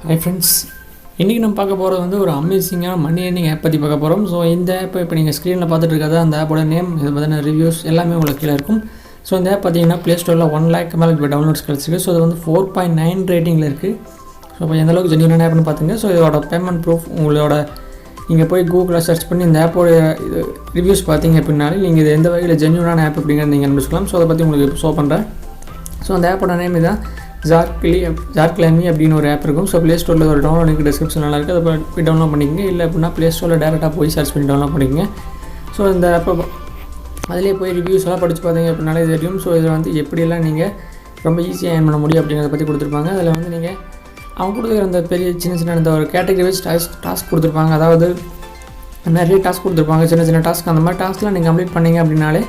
Hi friends, இன்றைக்கி நம்ம பார்க்க போகிறது வந்து ஒரு அமேசிங்கான மணி ஏர்னிங் ஆப் பற்றி பார்க்க போகிறோம். ஸோ இந்த ஆப்பை இப்போ நீங்கள் ஸ்க்ரீனில் பார்த்துட்டு இருக்காது அந்த ஆப்போட நேம், இது பார்த்தீங்கன்னா ரிவ்யூஸ் எல்லாமே உங்களுக்கு கீழே இருக்கும். ஸோ இந்த ஆப் பார்த்தீங்கன்னா ப்ளே ஸ்டோரில் 1 lakh மேலே இப்போ டவுன்லோட்ஸ் கிடச்சிருக்கு. ஸோ இது வந்து 4.9 ரேட்டிங்கில் இருக்குது. ஸோ இப்போ எந்த அளவுக்கு ஜென்யூனான ஆப்னு பார்த்தீங்க. ஸோ இதோட பேமெண்ட் ப்ரூஃப் உங்களோட நீங்கள் போய் கூகுளில் சர்ச் பண்ணி இந்த ஆப்போட இது ரிவ்யூஸ் பார்த்தீங்க அப்படின்னாலே நீங்கள் இது எந்த வகையில் ஜென்யூனான ஆப் அப்படிங்கிறது நீங்கள் கண்டுபிடிச்சிக்கலாம். ஸோ அதை பற்றி உங்களுக்கு ஷோ பண்ணுறேன். ஸோ அந்த ஆப்போட நேம் இதான் 𝙀𝙀𝙧𝙀𝙀 அப்படின்னு ஒரு ஆப் இருக்கும். ஸோ ப்ளே ஸ்டோரில் ஒரு டவுன்லோட் லிங்க் டிஸ்கிரிப்ஷனில் இருக்குது. அதை போய் டவுன்லோட் பண்ணிக்கங்க. இல்லை அப்படின்னா ப்ளே ஸ்டோரில் டேரெக்டாக போய் சர்ச் பண்ணி டவுன்லோட் பண்ணிக்கங்க. ஸோ இந்த ஆப்பை அதிலே போய் ரிவ்யூஸ் எல்லாம் படித்து பார்த்தீங்க அப்படின்னாலே தெரியும். ஸோ இதில் வந்து எப்படியெல்லாம் நீங்கள் ரொம்ப ஈஸியாக ஏர்ன் பண்ண முடியும் அப்படிங்கிறத பற்றி கொடுத்துருப்பாங்க. அதில் வந்து நீங்கள் அவங்க கொடுக்குற அந்த பெரிய சின்ன இந்த ஒரு கேட்டகரி வைஸ் டாஸ்க் கொடுத்துருப்பாங்க. அதாவது நிறைய டாஸ்க் கொடுத்துருப்பாங்க, சின்ன டாஸ்க். அந்த மாதிரி டாஸ்க்லாம் நீங்கள் கம்ப்ளீட் பண்ணிங்க அப்படின்னாலே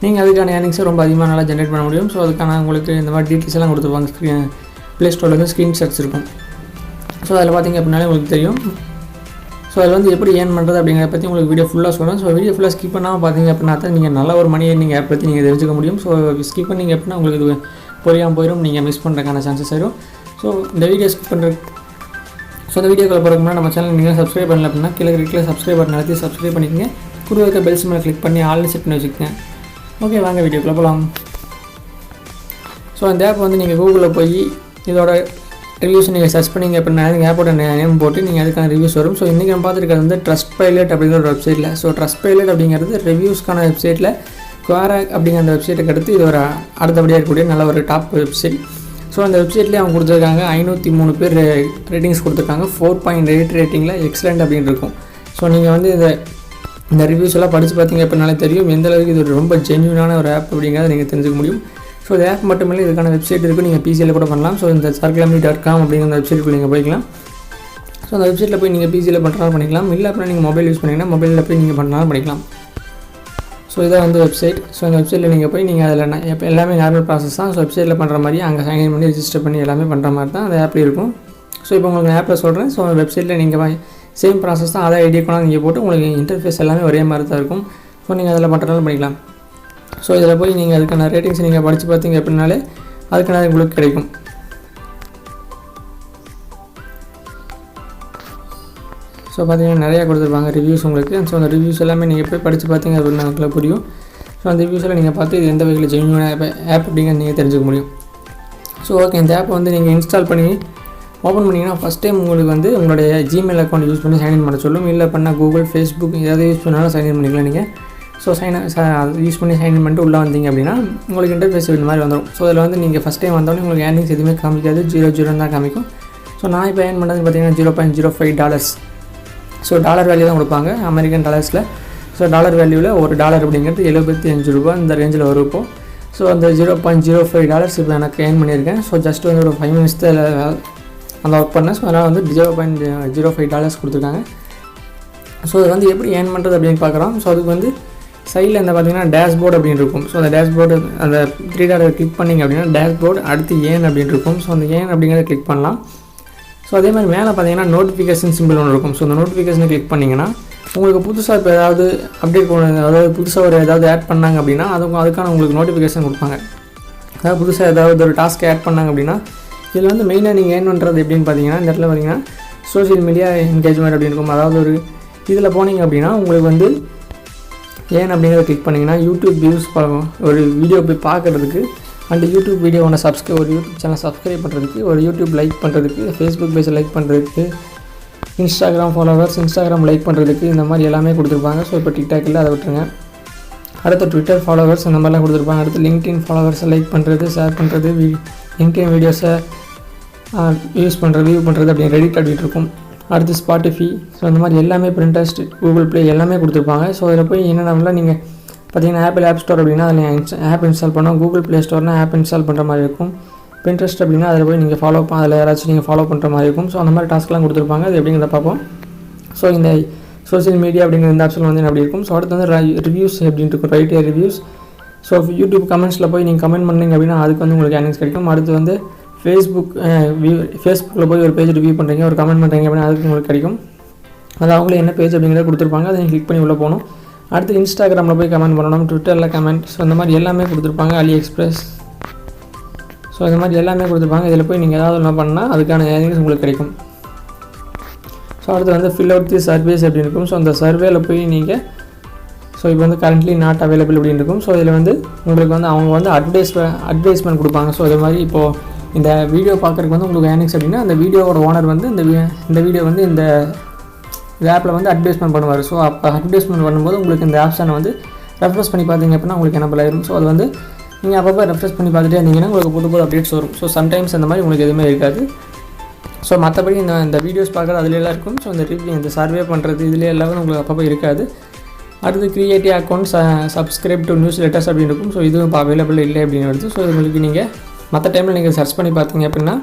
நீங்கள் அதுக்கான ஏர்னிங்ஸை ரொம்ப அதிகமாக நல்லா ஜென்ரேட் பண்ண முடியும். ஸோ அதுக்கான உங்களுக்கு இந்த மாதிரி டீட்டெயில்ஸ் எல்லாம் கொடுத்துருப்பாங்க. ப்ளே ஸ்டோரில் வந்து ஸ்க்ரீன்ஷாட்ஸ் இருக்கும். ஸோ அதில் பார்த்திங்க அப்படின்னாலே உங்களுக்கு தெரியும். ஸோ அதில் வந்து எப்படி ஏர்ன் பண்ணுறது அப்படிங்கிறத பற்றி உங்களுக்கு வீடியோ ஃபுல்லாக சொல்கிறேன். ஸோ வீடியோ ஃபுல்லாக ஸ்கிப் பண்ணாமல் பார்த்தீங்க அப்படின்னா தான் நீங்கள் நல்ல ஒரு மணி ஏர்னிங் ஆப் பற்றி நீங்கள் தெரிஞ்சுக்க முடியும். ஸோ ஸ்கிப் பண்ணிங்க அப்படின்னா உங்களுக்கு இது புரியாமல் போயிடும், நீங்கள் மிஸ் பண்ணுறதுக்கான சான்சஸ் ஆயிடும். ஸோ இந்த வீடியோ ஸ்கிப் பண்ணுறது இந்த வீடியோக்குள்ள போகிறதுக்கு முன்னாடி நம்ம சேனல் நீங்கள் சப்ஸ்கிரைப் பண்ணல அப்படின்னா கீழே சப்ஸ்கிரைப் பட்டன் அழுத்தி சப்ஸ்கிரைப் பண்ணிக்கங்க. கூட இருக்க பெல் சிம்பலை கிளிக் பண்ணி ஆல்ரெடி செட் பண்ணி வச்சுக்கோங்க. ஓகே, வாங்க வீடியோக்குள்ளே போகலாம். ஸோ அந்த ஆப் வந்து நீங்கள் கூகுளில் போய் இதோட ரிவ்யூஸ் நீங்கள் சர்ச் பண்ணிங்க அப்படின்னா ஆப்போட நேம் போட்டு நீங்கள் அதுக்கான ரிவ்யூஸ் வரும். ஸோ இன்றைக்கி நம்ம பார்த்துருக்கிறது வந்து ட்ரஸ்ட்பைலட் அப்படிங்கிற ஒரு வெப்சைட்டில். ஸோ ட்ரஸ்ட்பைலட் அப்படிங்கிறது ரிவ்யூஸ்க்கான வெப்சைட்டில் க்வாராக் அப்படிங்கிற அந்த வெப்சைட்டுக்கு அடுத்து இது ஒரு அடுத்தபடியாக இருக்கக்கூடிய நல்ல ஒரு டாப் வெப்சைட். ஸோ அந்த வெப்சைட்லேயே அவங்க கொடுத்துருக்காங்க 503 பேர் ரேட்டிங்ஸ் கொடுத்துருக்காங்க. 4.8 ரேட்டிங்கில் எக்ஸலண்ட் அப்படின்னு இருக்கும். ஸோ நீங்கள் வந்து இந்த ரிவ்யூஸ் எல்லாம் படித்து பார்த்தீங்க அப்படின்னாலே தெரியும் எந்த அளவுக்கு இது ரொம்ப ஜென்யூனான ஒரு ஆப் அப்படிங்கிறத நீங்கள் தெரிஞ்சுக்க முடியும். ஸோ இந்த ஆப் மட்டும் இல்லை, இதுக்கான வெப்சைட் இருக்குது, நீங்கள் பிசியில் கூட பண்ணலாம். ஸோ இந்த zareklamy.com அப்படிங்கிற அந்த வெப்சைட்டுக்கு நீங்கள் போய்க்கலாம். ஸோ அந்த வெப்சைட்டில் போய் நீங்கள் பிசியில் பண்ணுறாலும் பண்ணிக்கலாம். இல்லை அப்படின்னா நீங்கள் மொபைல் யூஸ் பண்ணிங்கன்னா மொபைலில் போய் நீங்கள் பண்ணாலும் பண்ணிக்கலாம். ஸோ இதான் வந்து வெப்சைட். ஸோ இந்த வெப்சைட்டில் நீங்கள் போய் நீங்கள் அதில் இப்போ எல்லாமே நார்மல் ப்ராசஸ் தான். ஸோ வெப்சைட்டில் பண்ணுற மாதிரி அங்கே சைன்இன் பண்ணி ரிஜிஸ்டர் பண்ணி எல்லாமே பண்ணுற மாதிரி தான் அந்த ஆப்பில் இருக்கும். ஸோ இப்போ உங்களுக்கு ஆப்பில் சொல்கிறேன். ஸோ வெப்சைட்டில் நீங்கள் சேம் ப்ராசஸ் தான். அதை ஐடியா கூட நீங்கள் போட்டு உங்களுக்கு இன்டர்ஃபேஸ் எல்லாமே ஒரே மாதிரி தான் இருக்கும். ஸோ நீங்கள் அதில் பண்ணுறதுனால பண்ணிக்கலாம். ஸோ இதில் போய் நீங்கள் அதுக்கான ரேட்டிங்ஸ் நீங்கள் படித்து பார்த்தீங்க அப்படின்னாலே அதுக்கான உங்களுக்கு கிடைக்கும். ஸோ பார்த்தீங்கன்னா நிறையா கொடுத்துருப்பாங்க ரிவ்யூஸ் உங்களுக்கு. ஸோ அந்த ரிவ்யூஸ் எல்லாமே நீங்கள் போய் படித்து பார்த்தீங்க அப்படின்னா அதுக்குள்ள புரியும். ஸோ அந்த ரிவ்யூஸில் நீங்கள் பார்த்து இது எந்த வகையில் ஜென்யூன் ஆப் அப்படிங்கிறது நீங்கள் தெரிஞ்சுக்க முடியும். ஸோ ஓகே, இந்த ஆப்பை வந்து நீங்கள் இன்ஸ்டால் பண்ணி ஓப்பன் பண்ணிங்கன்னா ஃபஸ்ட் டைம் உங்களுக்கு வந்து உங்களுடைய ஜிமெயில் அக்கௌண்ட் யூஸ் பண்ணி சைன்இன் பண்ண சொல்லும். இல்லை பண்ணால் கூகுள், ஃபேஸ்புக் ஏதாவது யூஸ் பண்ணாலும் சைன்இன் பண்ணிக்கலாம் நீங்கள். ஸோ யூஸ் பண்ணி சைன்இன் பண்ணிட்டு உள்ளே வந்தீங்க அப்படின்னா உங்களுக்கு இன்டர்ஃபேஸ் இந்த மாதிரி வந்துடும். ஸோ அதில் வந்து நீங்கள் ஃபஸ்ட் டைம் வந்தோடனே உங்களுக்கு ஏர்னிங்ஸ் எதுவுமே காமிக்காது, 0 தான் காமிக்கும். ஸோ நான் இப்போ ஏர்ன் பண்ணது பார்த்தீங்கன்னா $0.05. ஸோ டாலர் வேல்யூ தான் கொடுப்பாங்க, அமெரிக்கன் டாலர்ஸில். ஸோ டாலர் வேல்யூவில் ஒரு டாலர் அப்படிங்கிறது $75 இந்த ரேஞ்சில் வரும் இப்போ. ஸோ அந்த $0.05 இப்போ எனக்கு ஏர்ன் பண்ணியிருக்கேன். ஸோ ஜஸ்ட் வந்து ஒரு 5 minutes அந்த ஒர்க் பண்ணேன். ஸோ அதனால் வந்து $0.05 கொடுத்துருக்காங்க. ஸோ அது வந்து எப்படி ஏர்ன் பண்ணுறது அப்படின்னு பார்க்குறோம். ஸோ அதுக்கு வந்து சைடில் இந்த பார்த்தீங்கன்னா டேஷ்போர்டு அப்படின்னு இருக்கும். ஸோ அந்த டேஷ்போர்டு அந்த 3 டாலர் கிளிக் பண்ணிங்க அப்படின்னா டேஷ்போர்டு அடுத்து ஏன் அப்படின்னு இருக்கும். ஸோ அந்த ஏன் அப்படிங்கிறத கிளிக் பண்ணலாம். ஸோ அதே மாதிரி மேலே பார்த்தீங்கன்னா நோட்டிஃபிகேஷன் சிம்பிள் ஒன்று இருக்கும். ஸோ அந்த நோட்டிஃபிகேஷனை கிளிக் பண்ணிங்கன்னா உங்களுக்கு புதுசாக இப்போ ஏதாவது அப்டேட் பண்ண, அதாவது புதுசாக ஒரு ஏதாவது ஆட் பண்ணாங்க அப்படின்னா அதுக்கான உங்களுக்கு நோட்டிஃபிகேஷன் கொடுப்பாங்க. அதாவது புதுசாக ஏதாவது ஒரு டாஸ்க் ஆட் பண்ணாங்க அப்படின்னா இதில் வந்து மெயினாக நீங்கள் ஏர்ன் பண்ணுறது எப்படின்னு பார்த்தீங்கன்னா இந்த இடத்துல பார்த்தீங்கன்னா சோஷியல் மீடியா என்கேஜ்மெண்ட் அப்படின்னு இருக்கும். அதாவது ஒரு இதில் போனீங்க அப்படின்னா உங்களுக்கு வந்து ஏன் அப்படிங்கிறத கிளிக் பண்ணிங்கன்னா யூடியூப் வியூஸ் ஒரு வீடியோ போய் பார்க்குறதுக்கு, அண்ட் யூடியூப் வீடியோ ஒன்று ஒரு யூடியூப் சேனல் சப்ஸ்கிரைப் பண்ணுறதுக்கு, ஒரு யூடியூப் லைக் பண்ணுறதுக்கு, ஃபேஸ்புக் பேஜை லைக் பண்ணுறதுக்கு, இன்ஸ்டாகிராம் லைக் பண்ணுறதுக்கு, இந்த மாதிரி எல்லாமே கொடுத்துருப்பாங்க. ஸோ இப்போ டிக்டாக் இல்லை, அதை விட்டுருங்க. அடுத்து ட்விட்டர் ஃபாலோவர்ஸ் இந்த மாதிரிலாம் கொடுத்துருப்பாங்க. அடுத்து லிங்க்டின் ஃபாலோவர்ஸை லைக் பண்ணுறது, ஷேர் பண்ணுறது, லிங்க்டின் வீடியோஸை யூஸ் பண்ணுறது, வியூ பண்ணுறது அப்படின்னு ரெடிட் அப்படின்ட்டு இருக்கும். அடுத்து ஸ்பாட்டிஃபை. ஸோ இந்த மாதிரி எல்லாமே பிரிண்டஸ்ட், கூகுள் ப்ளே எல்லாமே கொடுத்துருப்பாங்க. ஸோ அதில் போய் என்னென்னா நீங்கள் பார்த்தீங்கன்னா ஆப்பிள் ஆப் ஸ்டோர் அப்படின்னா அதில் ஆப் இன்ஸ்டால் பண்ணோம். கூகுள் ப்ளே ஸ்டோர்னா ஆப் இன்ஸ்டால் பண்ணுற மாதிரி இருக்கும். பிரிண்டஸ்ட் அப்படின்னா அதில் போய் நீங்கள் அதில் யாராச்சும் நீங்கள் ஃபாலோ பண்ணுற மாதிரி இருக்கும். ஸோ அந்த மாதிரி டாஸ்க்லாம் கொடுத்துருப்பாங்க. அது எப்படிங்கிறத பார்ப்போம். ஸோ இந்த சோஷியல் மீடியா அப்படிங்கிற இந்த ஆப்ஷன் வந்து அப்படி இருக்கும். ஸோ அடுத்து வந்து ரிவ்யூஸ் அப்படின்ட்டு இருக்கும், ரைட் ரிவ்யூஸ். ஸோ யூடியூப் கமெண்ட்ஸில் போய் நீங்கள் கமெண்ட் பண்ணிங்க அப்படின்னா அதுக்கு வந்து உங்களுக்கு ஏர்னிங்ஸ் கிடைக்கும். அடுத்து வந்து ஃபேஸ்புக்கில் போய் ஒரு பேஜ் ரிவ்யூ பண்ணுறீங்க, ஒரு கமெண்ட் பண்ணுறீங்க அப்படின்னா அதுக்கு உங்களுக்கு கிடைக்கும். அது அவங்களே என்ன பேஜ் அப்படிங்கிறத கொடுத்துருப்பாங்க, அதை கிளிக் பண்ணி உள்ளே போகணும். அடுத்து இன்ஸ்டாகிராமில் போய் கமெண்ட் பண்ணணும், ட்விட்டரில் கமெண்ட். ஸோ இந்த மாதிரி எல்லாமே கொடுத்துருப்பாங்க. AliExpress. ஸோ இந்த மாதிரி எல்லாமே கொடுத்துருப்பாங்க. இதில் போய் நீங்கள் ஏதாவது ஒன்று பண்ணால் அதுக்கான ஏர்னிங்ஸ் உங்களுக்கு கிடைக்கும். ஸோ அடுத்து வந்து ஃபில் அவுட் தி சர்வேஸ் அப்படின்னு இருக்கும். ஸோ அந்த சர்வேல போய் நீங்கள் ஸோ இப்போ வந்து கரண்ட்லி நாட் அவைலபிள் அப்படின்னு இருக்கும். ஸோ இதில் வந்து உங்களுக்கு வந்து அவங்க வந்து அட்வைஸ்மெண்ட் கொடுப்பாங்க. ஸோ இது மாதிரி இப்போது இந்த வீடியோ பார்க்குறதுக்கு வந்து உங்களுக்கு ஏர்னிங்ஸ் அப்படின்னா அந்த வீடியோவோட ஓனர் வந்து இந்த வீடியோ வந்து இந்த ஆப்பில் வந்து அட்வைஸ்மெண்ட் பண்ணுவார். ஸோ அப்போ அட்வைஸ்மெண்ட் பண்ணும்போது உங்களுக்கு இந்த ஆப்ஷனை வந்து ரெஃப்ரெஷ் பண்ணி பார்த்தீங்க அப்படின்னா உங்களுக்கு எனபிள் ஆயிரும். ஸோ அது வந்து நீங்கள் அப்பப்போ ரெஃப்ரெஷ் பண்ணி பார்த்துட்டே இருந்தீங்கன்னா உங்களுக்கு புது அப்டேட்ஸ் வரும். ஸோ சம்டைம்ஸ் அந்த மாதிரி உங்களுக்கு எதுவுமே இருக்காது. ஸோ மற்றபடி இந்த வீடியோஸ் பார்க்குறது அதுலேலாம் இருக்கும். ஸோ இந்த சர்வே பண்ணுறது இதுலேயே எல்லாமே உங்களுக்கு அப்பப்போ இருக்காது. அடுத்து creative accounts subscribe to news letters அப்படின்னு இருக்கும். ஸோ இதுவும் இப்போ அவைலபிள் இல்லை அப்படின்னு வருது. ஸோ உங்களுக்கு நீங்கள் மற்ற டைமில் நீங்கள் சர்ச் பண்ணி பார்த்தீங்க அப்படின்னா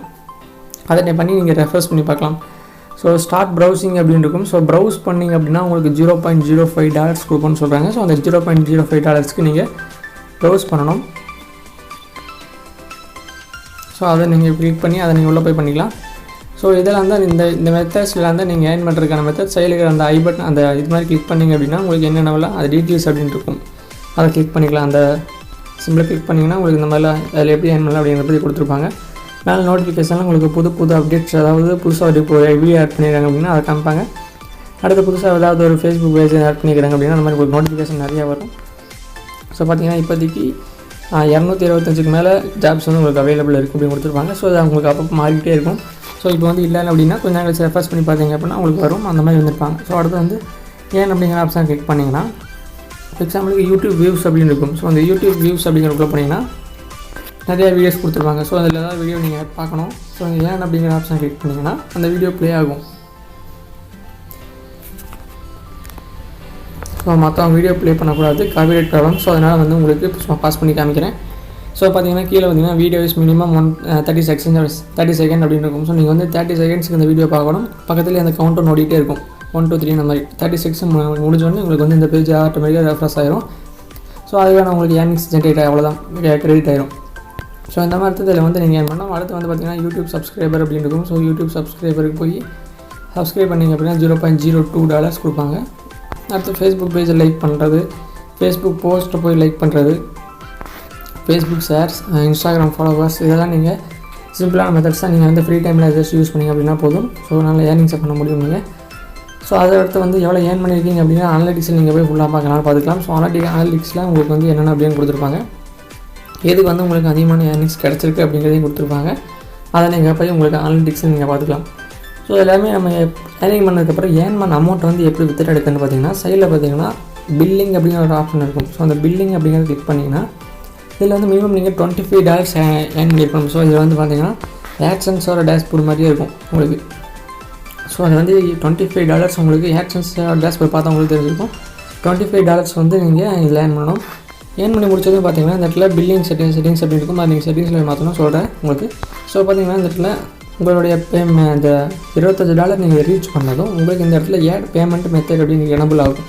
அதை பண்ணி நீங்கள் ரெஃப்ரெஷ் பண்ணி பார்க்கலாம். ஸோ ஸ்டார்ட் ப்ரௌசிங் அப்படின்னு இருக்கும். ஸோ ப்ரௌஸ் பண்ணிங்க அப்படின்னா உங்களுக்கு $0.05 கொடுப்போம்னு சொல்கிறாங்க. ஸோ அந்த $0.05 நீங்கள் ப்ரௌஸ் பண்ணணும். ஸோ அதை நீங்கள் கிளிக் பண்ணி அதை நீங்கள் உள்ளே போய் பண்ணிக்கலாம். ஸோ இதெல்லாம் தான் இந்த மெத்தட்ஸ்லாம் தான் நீங்கள் ஏர்ன் பண்ணுறதுக்கான மெத்தட். சைடுக்கு அந்த ஐ பட்டன் அந்த இது மாதிரி கிளிக் பண்ணிங்க அப்படின்னா உங்களுக்கு என்னென்னலாம் அது டீட்டெயில்ஸ் அப்படின்னு இருக்கும். அதை கிளிக் பண்ணிக்கலாம். அந்த சிம்பிளை கிளிக் பண்ணிங்கன்னா உங்களுக்கு இந்த மாதிரிலாம் அதில் எப்படி ஏர்ன் பண்ணலாம் அப்படிங்கிற பற்றி கொடுத்துருப்பாங்க. மேலே நோட்டிஃபிகேஷன்லாம் உங்களுக்கு புது அப்டேட்ஸ் அதாவது புதுசாக இப்போ வீடியோ ஆட் பண்ணிடுறாங்க அப்படின்னா அதை காமிப்பாங்க. அடுத்து புதுசாக ஏதாவது ஒரு ஃபேஸ்புக் பேஜ் ஆட் பண்ணிக்கிறாங்க அப்படின்னா அந்த மாதிரி உங்களுக்கு நோட்டிஃபிகேஷன் நிறையா வரும். ஸோ பார்த்தீங்கன்னா இப்போதைக்கு 225க்கு மேலே ஜாப்ஸ் வந்து உங்களுக்கு அவைலபிள் இருக்குது அப்படின்னு கொடுத்துருப்பாங்க. ஸோ அது உங்களுக்கு அப்பப்போ மாறிக்கிட்டே இருக்கும். ஸோ இப்போ வந்து இல்லை அப்படின்னா கொஞ்சம் நாள் கழிச்சு ரெஃப்ரெஷ் பண்ணி பார்த்தீங்க அப்படின்னா உங்களுக்கு வரும். அந்த மாதிரி வந்துருப்பாங்க. ஸோ அடுத்து வந்து ஏன் அப்படிங்கிற ஆப்ஷன் கிளிக் பண்ணிங்கன்னா எக்ஸாம்பிளுக்கு யூடியூப் வியூஸ் அப்படின்னு இருக்கும். ஸோ அந்த யூடியூப் வியூஸ் அப்படிங்கிறக்குள்ள பண்ணிங்கன்னா நிறையா வீடியோஸ் கொடுத்துருப்பாங்க. ஸோ அதில் ஏதாவது வீடியோ நீங்கள் பார்க்கணும். ஸோ ஏன் அப்படிங்கிற ஆப்ஷன் கிளிக் பண்ணிங்கன்னா அந்த வீடியோ ப்ளே ஆகும். ஸோ மற்றவங்க வீடியோ ப்ளே பண்ணக்கூடாது, காப்பிரைட் ப்ராப்ளம். ஸோ அதனால் வந்து உங்களுக்கு பாஸ் பண்ணி காமிக்கிறேன். ஸோ பார்த்தீங்கன்னா கீழே பார்த்தீங்கன்னா வீடியோ இஸ் மினிமம் 30 செகண்ட் அப்படின்னு இருக்கும். ஸோ நீங்கள் வந்து 30 செகண்ட்ஸ்க்கு இந்த வீடியோ பார்க்கணும். பக்கத்துலேயே அந்த கவுண்டர் ஓடிட்டே இருக்கும் 1 2 3 அந்த மாதிரி 30 செகண்ட்ஸ் முடிஞ்சோடனே உங்களுக்கு வந்து இந்த பேஜ் ஆட்டோமேட்டிக்காக ரெஃப்ரெஷ் ஆயிரும். ஸோ அதுக்கான உங்களுக்கு ஏர்னிங்ஸ் ஜென்ரேட் அவ்வளோதான் கிரெடிட் ஆயிரும். ஸோ இந்த மாதிரி இதில் வந்து நீங்கள் ஏர்ன் பண்ணலாம். அடுத்து வந்து பார்த்தீங்கன்னா யூடியூப் சப்ஸ்கிரைபர் அப்படின்னு இருக்கும். ஸோ யூடியூப் சப்ஸ்கிரைபருக்கு போய் சப்ஸ்கிரைப் பண்ணிங்க அப்படின்னா $0.02 கொடுப்பாங்க. அடுத்து ஃபேஸ்புக் பேஜை லைக் பண்ணுறது, ஃபேஸ்புக் போஸ்ட்டை போய் லைக் பண்ணுறது, ஃபேஸ்புக் ஷேர்ஸ், இன்ஸ்டாகிராம் ஃபாலோவர்ஸ், இதெல்லாம் நீங்கள் சிம்பிளான மெத்தட்ஸ் தான். நீங்கள் வந்து ஃப்ரீ டைமில் ஜஸ்ட் யூஸ் பண்ணிங்க அப்படின்னா போதும். ஸோ நல்ல ஏர்னிங்ஸை பண்ண முடியும் நீங்கள். ஸோ அதை அடுத்து வந்து எவ்வளோ ஏர்ன் பண்ணியிருக்கீங்க அப்படின்னா அனலிட்டிக்ஸில் நீங்கள் போய் ஃபுல்லாக பார்த்துக்கலாம். ஸோ அனலிட்டிக்ஸில் உங்களுக்கு வந்து என்னென்ன அப்படின்னு கொடுத்துருப்பாங்க. எதுக்கு வந்து உங்களுக்கு அதிகமான ஏர்னிங்ஸ் கிடச்சிருக்கு அப்படிங்கிறதையும் கொடுத்துருப்பாங்க. அதை நீங்கள் போய் உங்களுக்கு அனலிட்டிக்ஸில் நீங்கள் பார்த்துக்கலாம். ஸோ எல்லாமே நம்ம ஏர்னிங் பண்ணதுக்கப்புறம் ஏர்ன் பண்ண அமௌண்ட் வந்து எப்படி வித்ட்ரா எடுக்குன்னு பார்த்தீங்கன்னா சைடில் பார்த்தீங்கன்னா பில்லிங் அப்படிங்கிற ஒரு ஆப்ஷன் இருக்கும். ஸோ அந்த பில்லிங் அப்படிங்கிறத கிளிக் பண்ணிங்கன்னா இதில் வந்து மினிமம் நீங்கள் $25 ஏர்ன் பண்ணியிருக்கணும். ஸோ இதில் வந்து பார்த்தீங்கன்னா ஆட்சன்ஸோட டேஷ்போர்ட் மாதிரியே இருக்கும் உங்களுக்கு. ஸோ அது வந்து $25 உங்களுக்கு ஆட்சன்ஸோட டேஷ்போர்ட் பார்த்தா உங்களுக்கு தெரிஞ்சிருக்கும். $25 வந்து நீங்கள் இதில் ஏர்ன் பண்ணணும். ஏர்ன் பண்ணி முடிச்சதும் பார்த்தீங்கன்னா இந்த இடத்துல பில்லிங் செட்டிங்ஸ் அப்படின்னு இருக்கும். அது நீங்கள் செட்டிங்ஸில் மாற்றணும் சொல்கிறேன் உங்களுக்கு. ஸோ பார்த்தீங்கன்னா இந்த இடத்துல உங்களுடைய இந்த $25 நீங்கள் ரீச் பண்ணதும் உங்களுக்கு இந்த இடத்துல ஆட் பேமெண்ட் மெத்தட் அப்படின்னு எனபிள் ஆகும்.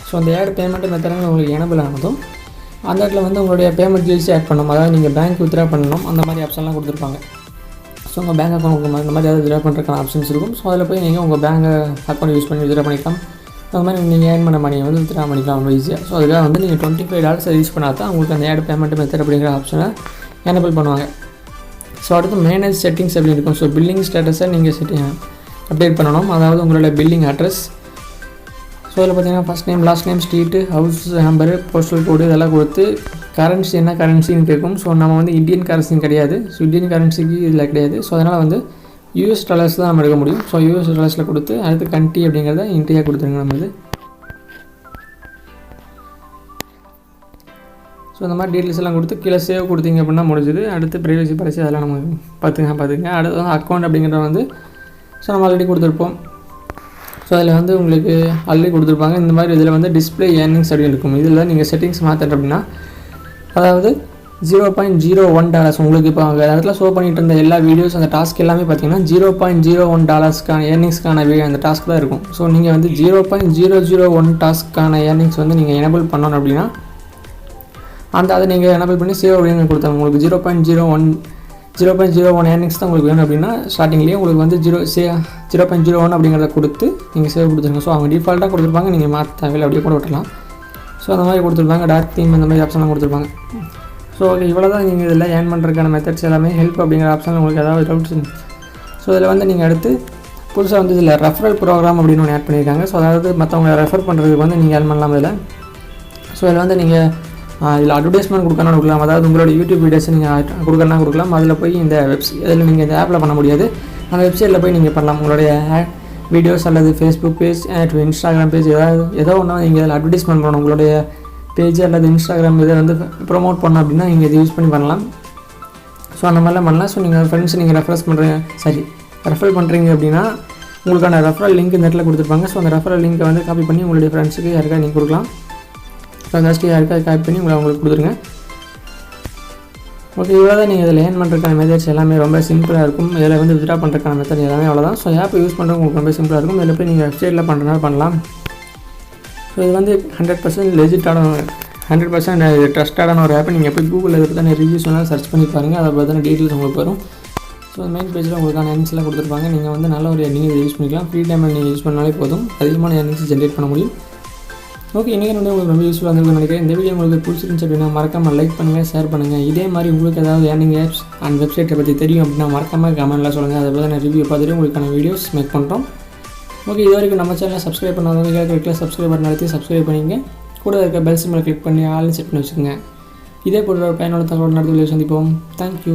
ஸோ அந்த ஆட் பேமெண்ட் மெத்தட் உங்களுக்கு எனபிள் ஆனதும் அந்த இடத்துல வந்து உங்களுடைய பேமெண்ட் டீல்ஸ் ஆட் பண்ணணும். அதாவது நீங்கள் பேங்க் வித்ட்ரா பண்ணணும். அந்த மாதிரி ஆப்ஷன்லாம் கொடுத்துருப்பாங்க. ஸோ உங்கள் பேங்க் அக்கௌண்ட் இந்த மாதிரி ஏதாவது வித்ட்ரா பண்ணுறதுக்கான ஆப்ஷன்ஸ் இருக்கும். ஸோ அதில் போய் நீங்கள் உங்கள் பேங்க் அக்கௌண்ட் யூஸ் பண்ணி வித்ட்ரா பண்ணிக்கலாம். அந்த மாதிரி நீங்கள் ஏர்ன் பண்ண மணியை வந்து வித்ட்ரா பண்ணிக்கலாம் ரொம்ப ஈஸியாக. ஸோ அதுக்காக வந்து நீங்கள் $25 ரீச் பண்ணால் தான் உங்களுக்கு அந்த ஆட் பேமெண்ட் மெத்தட் அப்படிங்கிற ஆப்ஷனை எனபிள் பண்ணுவாங்க. ஸோ அடுத்து மேனேஜ் செட்டிங்ஸ் அப்படின்னு இருக்கும். ஸோ பில்லிங் ஸ்டேட்டஸை நீங்கள் அப்டேட் பண்ணணும். அதாவது உங்களோட பில்லிங் அட்ரஸ். ஸோ இதில் பார்த்தீங்கன்னா first name, last name, street, house number, postal கோடு இதெல்லாம் கொடுத்து கரன்சி என்ன கரன்சின்னு கேட்கும். ஸோ நம்ம வந்து இந்தியன் கரன்சின்னு கிடையாது. ஸோ இந்தியன் கரன்சிக்கு இதில் கிடையாது. ஸோ அதனால் வந்து US டாலர்ஸ் தான் நம்ம எடுக்க முடியும். ஸோ US டாலர்ஸில் கொடுத்து அடுத்து கண்ட்ரி அப்படிங்கிறத இந்தியா கொடுத்துருங்க நம்ம இது. ஸோ இந்த மாதிரி டீட்டெயில்ஸ் எல்லாம் கொடுத்து கீழே சேவ் கொடுத்தீங்க அப்படின்னா முடிஞ்சுது. அடுத்து ப்ரைவசி பாலிசி அதெல்லாம் நம்ம பார்த்துங்க. அடுத்து வந்து அக்கௌண்ட் அப்படிங்கிறத வந்து ஸோ நம்ம ஆல்ரெடி கொடுத்துருப்போம். ஸோ அதில் வந்து உங்களுக்கு ஆல்ரெடி கொடுத்துருப்பாங்க. இந்த மாதிரி இதில் வந்து டிஸ்பிளே ஏர்னிங்ஸ் அப்படின்னு இருக்கும். இதில் நீங்கள் செட்டிங்ஸ் மாற்றிட்டு அப்படின்னா அதாவது $0.01 உங்களுக்கு இப்போ அந்த இடத்துல ஷோ பண்ணிட்டு இருந்த எல்லா வீடியோஸ் அந்த டாஸ்க் எல்லாமே பார்த்தீங்கன்னா $0.01 ஏர்னிங்ஸ்க்கான அந்த டாஸ்க் தான் இருக்கும். ஸோ நீங்கள் வந்து 0.001 டாஸ்க்கான ஏர்னிங்ஸ் வந்து நீங்கள் எனபிள் பண்ணணும் அப்படின்னா அதை நீங்கள் எனபிள் பண்ணி சேவ் அப்படின்னு கொடுத்தாங்க. உங்களுக்கு 0.01 ஏர்னிங்ஸ் தான் உங்களுக்கு வேணும் அப்படின்னா ஸ்டார்டிங்லேயே உங்களுக்கு வந்து 0.01 அப்படிங்கிறத கொடுத்து நீங்கள் சேவ் கொடுத்துருங்க. ஸோ அவங்க டிஃபால்ட்டாக கொடுத்துருப்பாங்க. நீங்கள் மாற்ற தேவையில்லை அப்படியே கூட விட்டலாம். ஸோ அந்த மாதிரி கொடுத்துருப்பாங்க. டார்க் தீம் அந்த மாதிரி ஆப்ஷன்லாம் கொடுத்துருப்பாங்க. ஸோ ஓகே, இவ்வளோ தான் நீங்கள் இதில் ஏர்ன் பண்ணுறதுக்கான மெத்தட்ஸ் எல்லாமே. ஹெல்ப் அப்படிங்கிற ஆப்ஷன் உங்களுக்கு ஏதாவது டவுட்ஸ். ஸோ இதில் வந்து நீங்கள் அடுத்து புதுசாக வந்து இதில் ரெஃபரல் ப்ரோக்ராம் அப்படின்னு ஒன்று ஆட் பண்ணியிருக்காங்க. ஸோ அதாவது மற்றவங்களை ரெஃபர் பண்ணுறதுக்கு வந்து நீங்கள் ஏர்ன் பண்ணலாம் இதில். ஸோ இதில் வந்து நீங்கள் இதில் அட்வர்டைஸ்மெண்ட் கொடுக்கணும் கொடுக்கலாம். அதாவது உங்களோட யூடியூப் வீடியோஸை நீங்கள் கொடுக்கலாம் கொடுக்கலாம். அதில் போய் இந்த இதில் நீங்கள் இந்த ஆப்பில் பண்ண முடியாது. அந்த வெப்சைட்டில் போய் நீங்கள் பண்ணலாம். உங்களுடைய வீடியோஸ் அல்லது ஃபேஸ்புக் பேஜ், இன்ஸ்டாகிராம் பேஜ் ஏதோ ஒன்று நீங்கள் இதில் அட்வர்டைஸ்மெண்ட் பண்ணணும். உங்களுடைய பேஜ் அல்லது இன்ஸ்டாகிராம் இதை வந்து ப்ரொமோட் பண்ணோம் அப்படின்னா நீங்கள் இதை யூஸ் பண்ணி பண்ணலாம். ஸோ அந்த மாதிரிலாம் பண்ணலாம். ஸோ நீங்கள் ஃப்ரெண்ட்ஸ் நீங்கள் ரெஃபர் பண்ணுறீங்க அப்படின்னா உங்களுக்கான ரெஃபரல் லிங்க் இந்த இடத்துல கொடுத்துருப்பாங்க. ஸோ அந்த ரெஃபரல் லிங்க்கை வந்து காப்பி பண்ணி உங்களுடைய ஃப்ரெண்ட்ஸுக்கு யாருக்கா நீங்கள் கொடுக்கலாம். ஸோ ஃபஸ்ட்டு யாருக்கா காப்பி பண்ணி அவங்களுக்கு கொடுத்துருங்க. ஓகே, இவ்வளோ தான். நீங்கள் இதில் ஏர்ன் பண்ணுறதுக்கான மெத்தட்ஸ் எல்லாமே ரொம்ப சிம்பிளாக இருக்கும். இதில் வந்து வித்ட்ரா பண்ணுறதுக்கான மெத்தட் எல்லாமே அவ்வளோதான். ஸோ ஆப்பை யூஸ் பண்ணுறது உங்களுக்கு ரொம்ப சிம்பிளாக இருக்கும். இதில் போய் நீங்கள் வெப்சைட்டில் பண்ணுறதுனால பண்ணலாம். ஸோ இது வந்து 100% லெஜிட்டான 100% ட்ரஸ்டான ஒரு ஆப்பை. நீங்கள் போய் கூகுளில் இதை பற்றின ரிவ்யூஸ் வேணால் சர்ச் பண்ணி பாருங்கள். அதை பற்றின டீட்டெயில்ஸ் உங்களுக்கு வரும். ஸோ மெயின் பேஜில் உங்களுக்கான ஏர்னிங்ஸ்லாம் கொடுத்துருப்பாங்க. நீங்கள் வந்து நல்ல ஒரு ஏர்னிங் யூஸ் பண்ணிக்கலாம். ஃப்ரீ டைமில் நீங்கள் யூஸ் பண்ணாலே போதும், அதிகமான ஏர்னிங்ஸ் ஜென்ரேட் பண்ண முடியும். ஓகே, இன்றைக்கி வந்து உங்களுக்கு ரொம்ப யூஸ்ஃபுல்லாக இருந்திருக்கும்னு நினைக்கிறேன். இந்த வீடியோ உங்களுக்கு பிடிச்சிருந்துச்சு அப்படின்னா மறக்காமல் லைக் பண்ணுங்கள், ஷேர் பண்ணுங்கள். இதே மாதிரி உங்களுக்கு ஏதாவது ஏர்னிங் ஆப்ஸ் அண்ட் வெப்சைட்டை பற்றி தெரியும் அப்படின்னா மறக்காமல் கமெண்ட்டில் சொல்லுங்கள். அதை பற்றி நான் ரிவ்யூ பார்த்துட்டு உங்களுக்கான வீடியோஸ் மேக் பண்ணுறோம். ஓகே, இது வரைக்கும் நம்ம சேனலை சப்ஸ்கிரைப் பண்ணாதவங்க கிளிக்கில் சப்ஸ்கிரைப் பண்ண நடத்தி சப்ஸ்கிரைப் பண்ணிங்க. கூட இருக்க பெல் சிம்பிளை கிளிக் பண்ணி ஆல்னு செட் பண்ணி வச்சுக்கோங்க. இதே போன்ற ஒரு பயனுள்ள தகவல் நடத்தி சந்திப்போம். தேங்க்யூ.